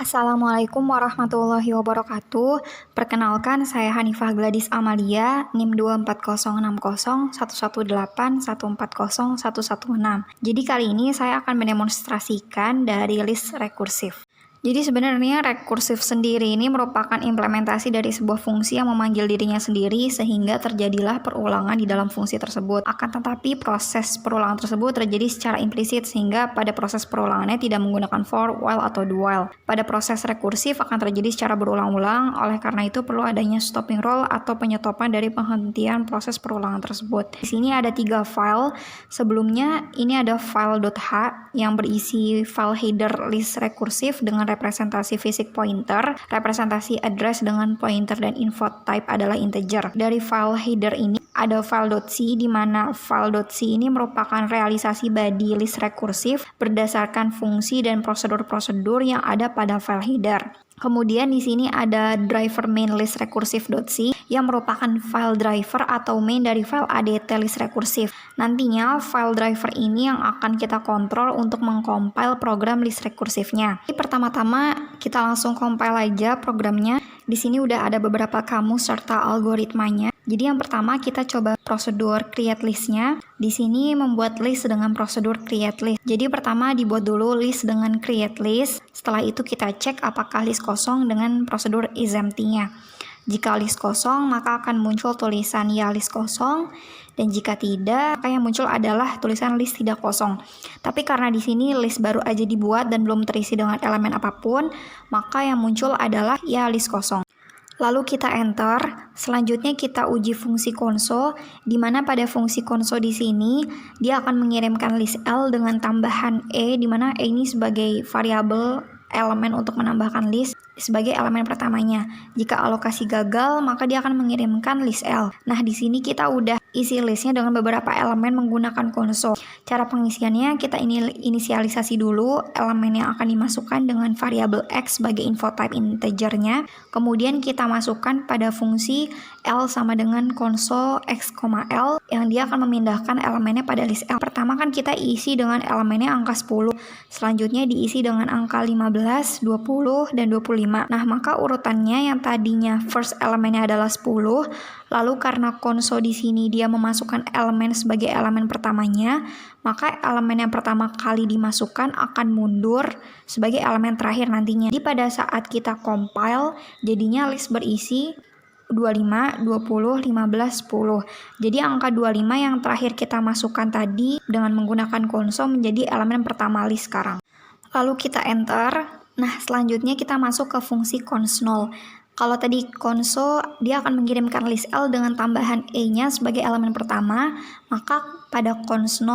Assalamualaikum warahmatullahi wabarakatuh. Perkenalkan, saya Hanifah Gladys Amalia, NIM 240601118140116. Jadi kali ini saya akan mendemonstrasikan dari list rekursif. Jadi sebenarnya rekursif sendiri ini merupakan implementasi dari sebuah fungsi yang memanggil dirinya sendiri sehingga terjadilah perulangan di dalam fungsi tersebut. Akan tetapi proses perulangan tersebut terjadi secara implisit sehingga pada proses perulangannya tidak menggunakan for, while, atau do while. Pada proses rekursif akan terjadi secara berulang-ulang, oleh karena itu perlu adanya stopping rule atau penyetopan dari penghentian proses perulangan tersebut. Di sini ada 3 file. Sebelumnya ini ada file.h yang berisi file header list rekursif dengan representasi fisik pointer, representasi address dengan pointer dan info type adalah integer. Dari file header ini ada file.c di mana file.c ini merupakan realisasi body list rekursif berdasarkan fungsi dan prosedur-prosedur yang ada pada file header. Kemudian di sini ada driver main list rekursif.c yang merupakan file driver atau main dari file adt list rekursif. Nantinya file driver ini yang akan kita kontrol untuk mengcompile program list rekursifnya. Pertama-tama kita langsung compile aja programnya. Di sini udah ada beberapa kamus serta algoritmanya. Jadi yang pertama kita coba prosedur create listnya. Di sini membuat list dengan prosedur create list. Jadi pertama dibuat dulu list dengan create list. Setelah itu kita cek apakah list kosong dengan prosedur isEmpty-nya. Jika list kosong maka akan muncul tulisan ya list kosong, dan jika tidak maka yang muncul adalah tulisan list tidak kosong. Tapi karena di sini list baru aja dibuat dan belum terisi dengan elemen apapun, maka yang muncul adalah ya list kosong. Lalu kita enter. Selanjutnya kita uji fungsi console, di mana pada fungsi console di sini dia akan mengirimkan list L dengan tambahan E, di mana E ini sebagai variabel elemen untuk menambahkan list sebagai elemen pertamanya. Jika alokasi gagal, maka dia akan mengirimkan list L. Nah, di sini kita udah isi listnya dengan beberapa elemen menggunakan console. Cara pengisiannya kita inisialisasi dulu elemen yang akan dimasukkan dengan variabel X sebagai info type integernya. Kemudian kita masukkan pada fungsi L sama dengan console X, L yang dia akan memindahkan elemennya pada list L. Pertama kan kita isi dengan elemennya angka 10. Selanjutnya diisi dengan angka 15, 20, dan 25. Nah, maka urutannya yang tadinya first elemennya adalah 10, lalu karena console di sini dia memasukkan elemen sebagai elemen pertamanya, maka elemen yang pertama kali dimasukkan akan mundur sebagai elemen terakhir nantinya. Jadi pada saat kita compile, jadinya list berisi 25, 20, 15, 10. Jadi angka 25 yang terakhir kita masukkan tadi dengan menggunakan console menjadi elemen pertama list sekarang. Lalu kita enter. Nah, selanjutnya kita masuk ke fungsi cons0. Kalau tadi console dia akan mengirimkan list L dengan tambahan E-nya sebagai elemen pertama, maka pada cons0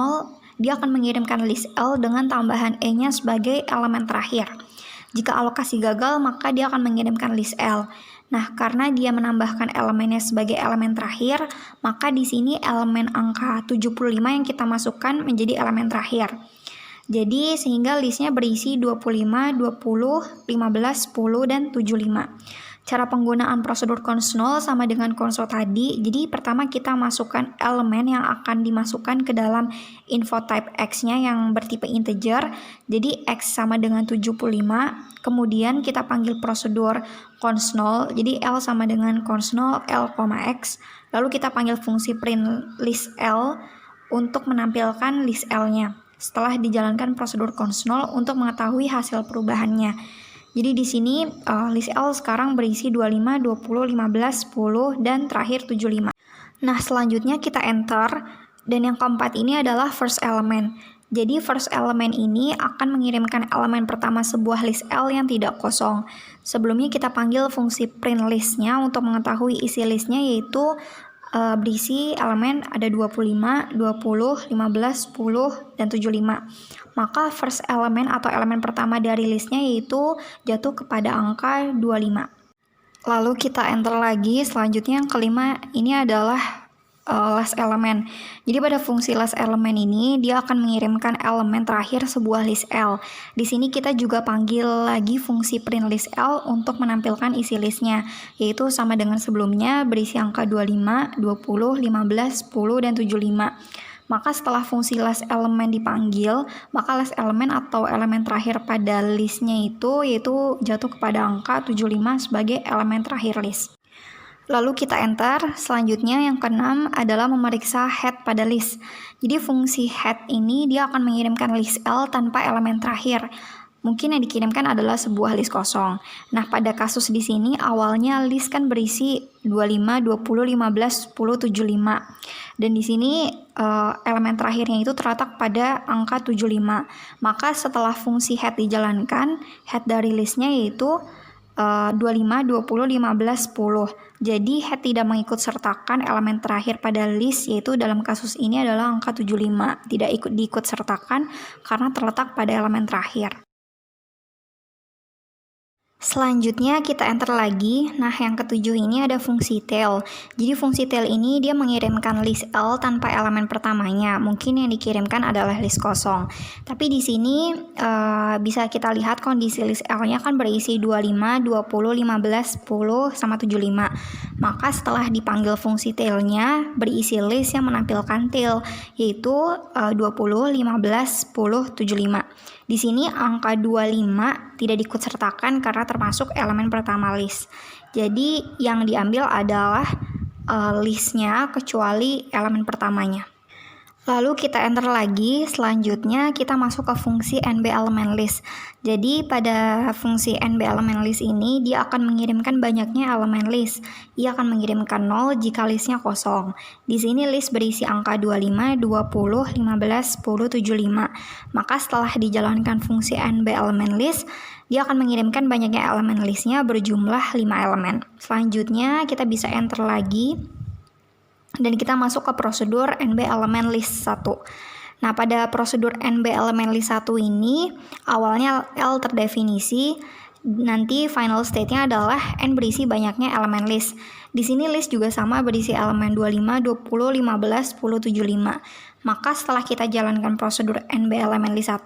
dia akan mengirimkan list L dengan tambahan E-nya sebagai elemen terakhir. Jika alokasi gagal, maka dia akan mengirimkan list L. Nah, karena dia menambahkan elemennya sebagai elemen terakhir, maka di sini elemen angka 75 yang kita masukkan menjadi elemen terakhir. Jadi sehingga listnya berisi 25, 20, 15, 10, dan 75. Cara penggunaan prosedur cons0 sama dengan console tadi. Jadi pertama kita masukkan elemen yang akan dimasukkan ke dalam info type X-nya yang bertipe integer. Jadi X sama dengan 75. Kemudian kita panggil prosedur cons0. Jadi L sama dengan cons0 L, X. Lalu kita panggil fungsi print list L untuk menampilkan list L-nya. Setelah dijalankan prosedur cons0 untuk mengetahui hasil perubahannya. Jadi di sini list L sekarang berisi 25, 20, 15, 10, dan terakhir 75. Nah, selanjutnya kita enter, dan yang keempat ini adalah first element. Jadi first element ini akan mengirimkan elemen pertama sebuah list L yang tidak kosong. Sebelumnya kita panggil fungsi print listnya untuk mengetahui isi listnya, yaitu berisi elemen ada 25, 20, 15, 10, dan 75. Maka first element atau elemen pertama dari listnya yaitu jatuh kepada angka 25. Lalu kita enter lagi. Selanjutnya yang kelima ini adalah last element. Jadi pada fungsi last element ini dia akan mengirimkan elemen terakhir sebuah list L. Di sini kita juga panggil lagi fungsi print list L untuk menampilkan isi listnya, yaitu sama dengan sebelumnya berisi angka 25, 20, 15, 10, dan 75. Maka setelah fungsi last element dipanggil, maka last element atau elemen terakhir pada listnya itu yaitu jatuh kepada angka 75 sebagai elemen terakhir list. Lalu kita enter. Selanjutnya yang keenam adalah memeriksa head pada list. Jadi fungsi head ini dia akan mengirimkan list L tanpa elemen terakhir. Mungkin yang dikirimkan adalah sebuah list kosong. Nah, pada kasus di sini awalnya list kan berisi 25, 20, 15, 10, 75. Dan di sini elemen terakhirnya itu terletak pada angka 75. Maka setelah fungsi head dijalankan, head dari listnya yaitu 25, 20, 15, 10. Jadi head tidak mengikut sertakan elemen terakhir pada list, yaitu dalam kasus ini adalah angka 75. Tidak diikut sertakan karena terletak pada elemen terakhir. Selanjutnya kita enter lagi. Nah, yang ketujuh ini ada fungsi tail. Jadi fungsi tail ini dia mengirimkan list L tanpa elemen pertamanya. Mungkin yang dikirimkan adalah list kosong. Tapi di sini bisa kita lihat kondisi list L-nya kan berisi 25, 20, 15, 10 sama 75. Maka setelah dipanggil fungsi tail-nya berisi list yang menampilkan tail, yaitu 20, 15, 10, 75. Di sini angka 25 tidak diikutsertakan karena termasuk elemen pertama list. Jadi yang diambil adalah listnya kecuali elemen pertamanya. Lalu kita enter lagi. Selanjutnya kita masuk ke fungsi NB element list. Jadi pada fungsi NB element list ini dia akan mengirimkan banyaknya elemen list. Ia akan mengirimkan 0 jika listnya kosong. Di sini list berisi angka 25, 20, 15, 10, 75. Maka setelah dijalankan fungsi NB element list, dia akan mengirimkan banyaknya elemen listnya berjumlah 5 elemen. Selanjutnya kita bisa enter lagi. Dan kita masuk ke prosedur NB elemen list 1. Nah, pada prosedur NB elemen list 1 ini awalnya L terdefinisi, nanti final state-nya adalah N berisi banyaknya elemen list. Di sini list juga sama berisi elemen 25, 20, 15, 10, 75. Maka setelah kita jalankan prosedur NB elemen list 1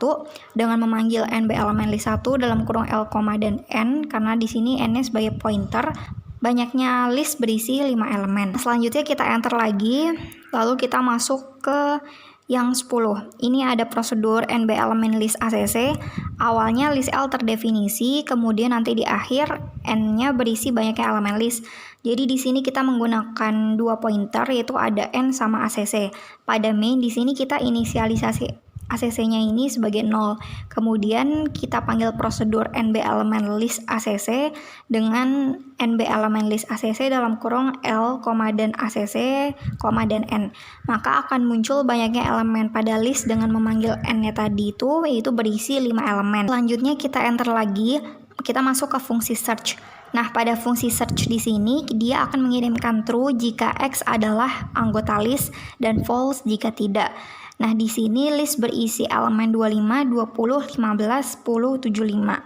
dengan memanggil NB elemen list 1 dalam kurung L, dan N, karena di sini N-nya sebagai pointer, banyaknya list berisi 5 elemen. Selanjutnya kita enter lagi, lalu kita masuk ke yang 10. Ini ada prosedur NB elemen list ACC. Awalnya list L terdefinisi, kemudian nanti di akhir N-nya berisi banyaknya elemen list. Jadi di sini kita menggunakan 2 pointer, yaitu ada N sama ACC. Pada main di sini kita inisialisasi ACC-nya ini sebagai 0. Kemudian kita panggil prosedur NB elemen list ACC dengan NB elemen list ACC dalam kurung L, dan ACC, dan N. Maka akan muncul banyaknya elemen pada list dengan memanggil N-nya tadi itu, yaitu berisi 5 elemen. Selanjutnya kita enter lagi, kita masuk ke fungsi search. Nah, pada fungsi search di sini dia akan mengirimkan true jika X adalah anggota list dan false jika tidak. Nah, di sini list berisi elemen 25, 20, 15, 10, 75.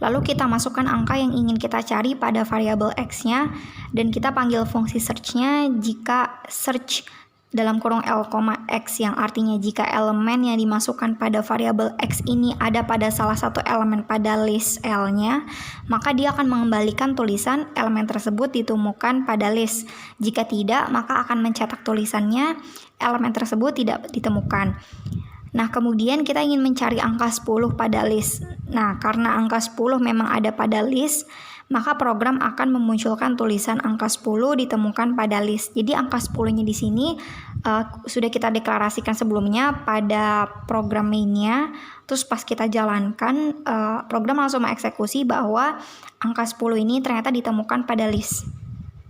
Lalu kita masukkan angka yang ingin kita cari pada variabel X-nya dan kita panggil fungsi search-nya jika search dalam kurung L, X, yang artinya jika elemen yang dimasukkan pada variabel X ini ada pada salah satu elemen pada list L-nya, maka dia akan mengembalikan tulisan elemen tersebut ditemukan pada list. Jika tidak, maka akan mencetak tulisannya elemen tersebut tidak ditemukan. Nah, kemudian kita ingin mencari angka 10 pada list. Nah, karena angka 10 memang ada pada list, maka program akan memunculkan tulisan angka 10 ditemukan pada list. Jadi angka 10-nya di sini sudah kita deklarasikan sebelumnya pada program mainnya. Terus pas kita jalankan, program langsung mengeksekusi bahwa angka 10 ini ternyata ditemukan pada list.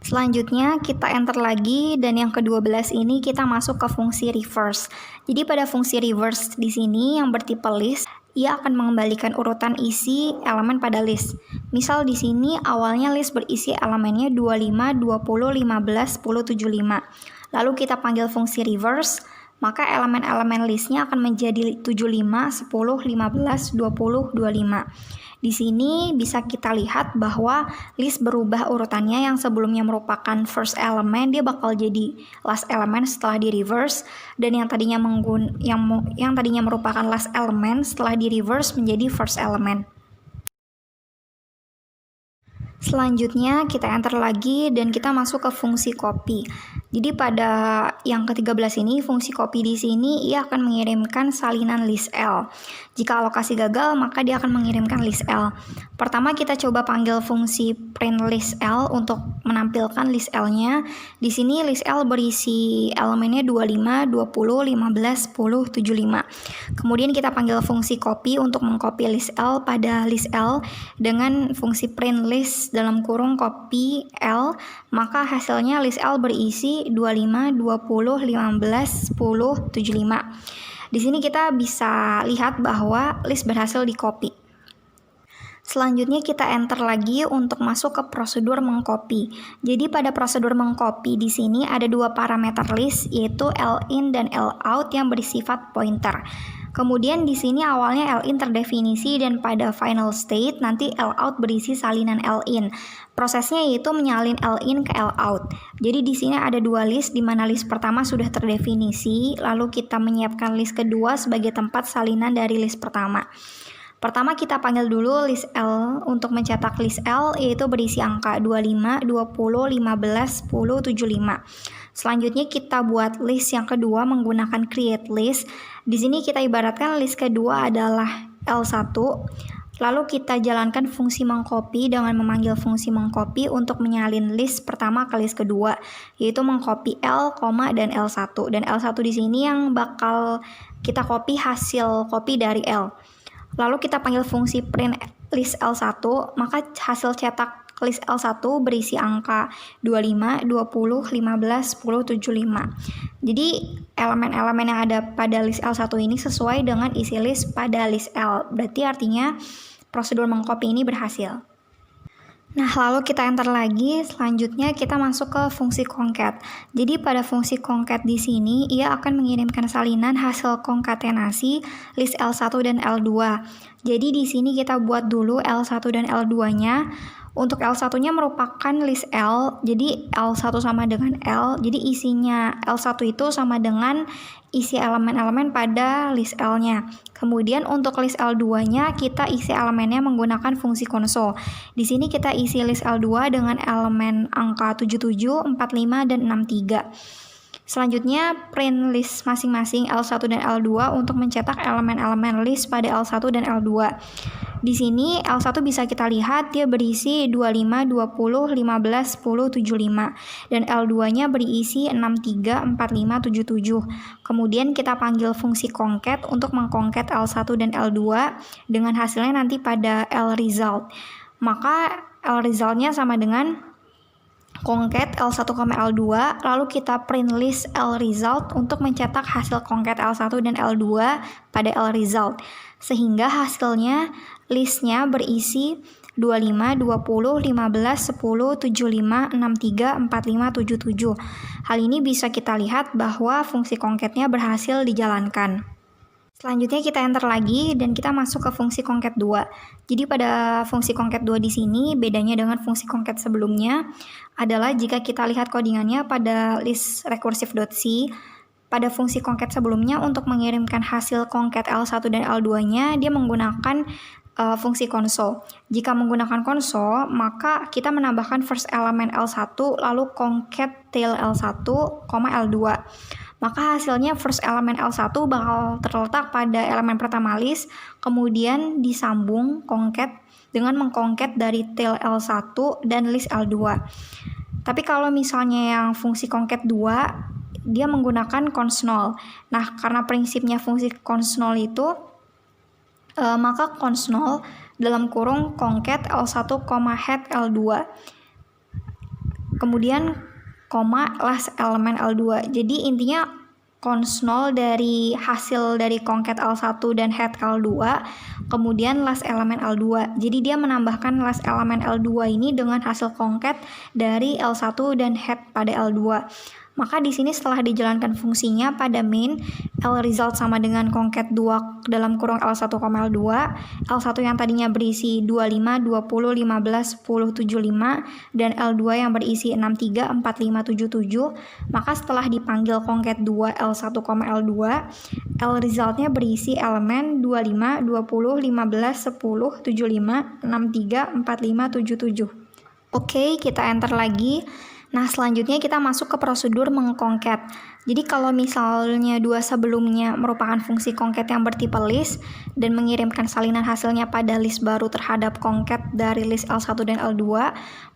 Selanjutnya kita enter lagi dan yang ke-12 ini kita masuk ke fungsi reverse. Jadi pada fungsi reverse di sini yang bertipe list, ia akan mengembalikan urutan isi elemen pada list. Misal di sini awalnya list berisi elemennya 25, 20, 15, 10, 75. Lalu kita panggil fungsi reverse, maka elemen-elemen listnya akan menjadi 75, 10, 15, 20, 25. Di sini bisa kita lihat bahwa list berubah urutannya, yang sebelumnya merupakan first element dia bakal jadi last element setelah di reverse, dan yang tadinya merupakan last element setelah di reverse menjadi first element. Selanjutnya kita enter lagi dan kita masuk ke fungsi copy. Jadi pada yang ke-13 ini, fungsi copy di sini ia akan mengirimkan salinan list L. Jika alokasi gagal, maka dia akan mengirimkan list L. Pertama kita coba panggil fungsi print list L untuk menampilkan list L-nya. Di sini list L berisi elemennya 25, 20, 15, 10, 75. Kemudian kita panggil fungsi copy untuk mengcopy list L pada list L dengan fungsi print list dalam kurung copy L, maka hasilnya list L berisi 25, 20, 15, 10, 75. Di sini kita bisa lihat bahwa list berhasil di-copy. Selanjutnya kita enter lagi untuk masuk ke prosedur mengcopy. Jadi pada prosedur mengcopy di sini ada dua parameter list, yaitu L-in dan L-out yang bersifat pointer. Kemudian di sini awalnya L-in terdefinisi dan pada final state nanti L-out berisi salinan L-in. Prosesnya yaitu menyalin L-in ke L-out. Jadi di sini ada dua list di mana list pertama sudah terdefinisi, lalu kita menyiapkan list kedua sebagai tempat salinan dari list pertama. Pertama kita panggil dulu list L untuk mencetak list L, yaitu berisi angka 25, 20, 15, 10, 75. Selanjutnya kita buat list yang kedua menggunakan create list. Di sini kita ibaratkan list kedua adalah L1. Lalu kita jalankan fungsi mengcopy dengan memanggil fungsi mengcopy untuk menyalin list pertama ke list kedua, yaitu mengcopy L, dan L1. Dan L1 di sini yang bakal kita copy hasil copy dari L. Lalu kita panggil fungsi print list L1, maka hasil cetak list L1 berisi angka 25, 20, 15, 10, 75. Jadi elemen-elemen yang ada pada list L1 ini sesuai dengan isi list pada list L. Berarti artinya prosedur mengcopy ini berhasil. Nah, lalu kita enter lagi, selanjutnya kita masuk ke fungsi concat. Jadi pada fungsi concat di sini, ia akan mengirimkan salinan hasil konkatenasi list L1 dan L2. Jadi di sini kita buat dulu L1 dan L2-nya. Untuk L1-nya merupakan list L, jadi L1 sama dengan L, jadi isinya L1 itu sama dengan isi elemen-elemen pada list L-nya. Kemudian untuk list L2-nya kita isi elemennya menggunakan fungsi console. Di sini kita isi list L2 dengan elemen angka 77, 45, dan 63. Selanjutnya print list masing-masing L1 dan L2 untuk mencetak elemen-elemen list pada L1 dan L2. Di sini L1 bisa kita lihat dia berisi 25, 20, 15, 10, 75 dan L2-nya berisi 63, 45, 77. Kemudian kita panggil fungsi concat untuk mengconcat L1 dan L2 dengan hasilnya nanti pada L result. Maka L result-nya sama dengan concat L1, L2, lalu kita print list L result untuk mencetak hasil concat L1 dan L2 pada L result. Sehingga hasilnya listnya berisi 25, 20, 15, 10, 75, 63, 45, 77. Hal ini bisa kita lihat bahwa fungsi concatnya berhasil dijalankan. Selanjutnya kita enter lagi dan kita masuk ke fungsi concat 2. Jadi pada fungsi concat 2 di sini bedanya dengan fungsi concat sebelumnya adalah jika kita lihat codingannya pada list recursive.c. Pada fungsi concat sebelumnya untuk mengirimkan hasil concat L1 dan L2-nya dia menggunakan fungsi console. Jika menggunakan console, maka kita menambahkan first element L1 lalu concat tail L1, L2. Maka hasilnya first element L1 bakal terletak pada elemen pertama list, kemudian disambung concat dengan mengconcat dari tail L1 dan list L2. Tapi kalau misalnya yang fungsi concat 2 dia menggunakan consnol. Nah, karena prinsipnya fungsi consnol itu maka consnol dalam kurung concat L1, head L2. Kemudian last element L2. Jadi intinya consnol dari hasil dari concat L1 dan head L2, kemudian last element L2. Jadi dia menambahkan last element L2 ini dengan hasil concat dari L1 dan head pada L2. Maka di sini setelah dijalankan fungsinya pada main, L result sama dengan concat 2 dalam kurung L1, L2. L1 yang tadinya berisi 25, 20, 15, 10, 75 dan L2 yang berisi 63, 45, 77. Maka setelah dipanggil concat 2 L1, L2, L resultnya berisi elemen 25, 20, 15, 10, 75, 63, 45, 77. Oke, kita enter lagi. Nah, selanjutnya kita masuk ke prosedur mengkonket. Jadi kalau misalnya dua sebelumnya merupakan fungsi konket yang bertipe list dan mengirimkan salinan hasilnya pada list baru terhadap konket dari list L1 dan L2,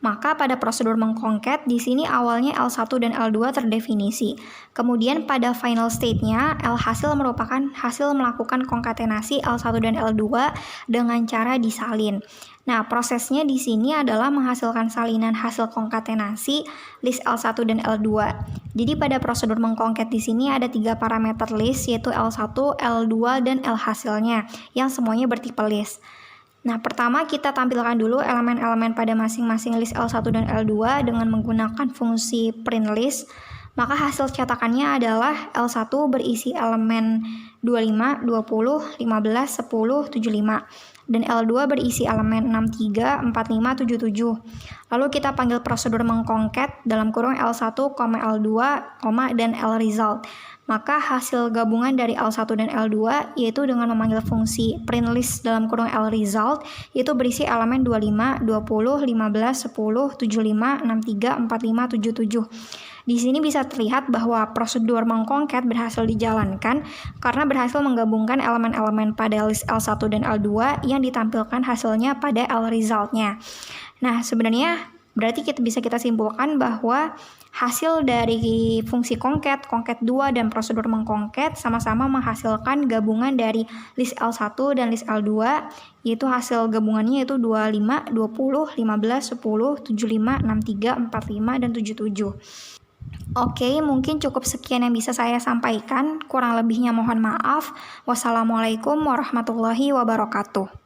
maka pada prosedur mengkonket di sini awalnya L1 dan L2 terdefinisi. Kemudian pada final state-nya, L hasil merupakan hasil melakukan konkatenasi L1 dan L2 dengan cara disalin. Nah, prosesnya di sini adalah menghasilkan salinan hasil konkatenasi list L1 dan L2. Jadi pada prosedur mengkonket di sini ada 3 parameter list, yaitu L1, L2, dan L hasilnya yang semuanya bertipe list. Nah, pertama kita tampilkan dulu elemen-elemen pada masing-masing list L1 dan L2 dengan menggunakan fungsi print list. Maka hasil cetakannya adalah L1 berisi elemen 25, 20, 15, 10, 75. Dan L2 berisi elemen 63, 45, 77. Lalu kita panggil prosedur mengkonket dalam kurung L1, L2, dan L result. Maka hasil gabungan dari L1 dan L2 yaitu dengan memanggil fungsi print list dalam kurung L result, yaitu berisi elemen 25, 20, 15, 10, 75, 63, 45, 77. Di sini bisa terlihat bahwa prosedur mengkonket berhasil dijalankan karena berhasil menggabungkan elemen-elemen pada list L1 dan L2 yang ditampilkan hasilnya pada L result-nya. Nah, sebenarnya berarti bisa kita simpulkan bahwa hasil dari fungsi konket 2 dan prosedur mengkonket sama-sama menghasilkan gabungan dari list L1 dan list L2, yaitu hasil gabungannya yaitu 25, 20, 15, 10, 75, 63, 45, dan 77. Oke, mungkin cukup sekian yang bisa saya sampaikan. Kurang lebihnya mohon maaf. Wassalamualaikum warahmatullahi wabarakatuh.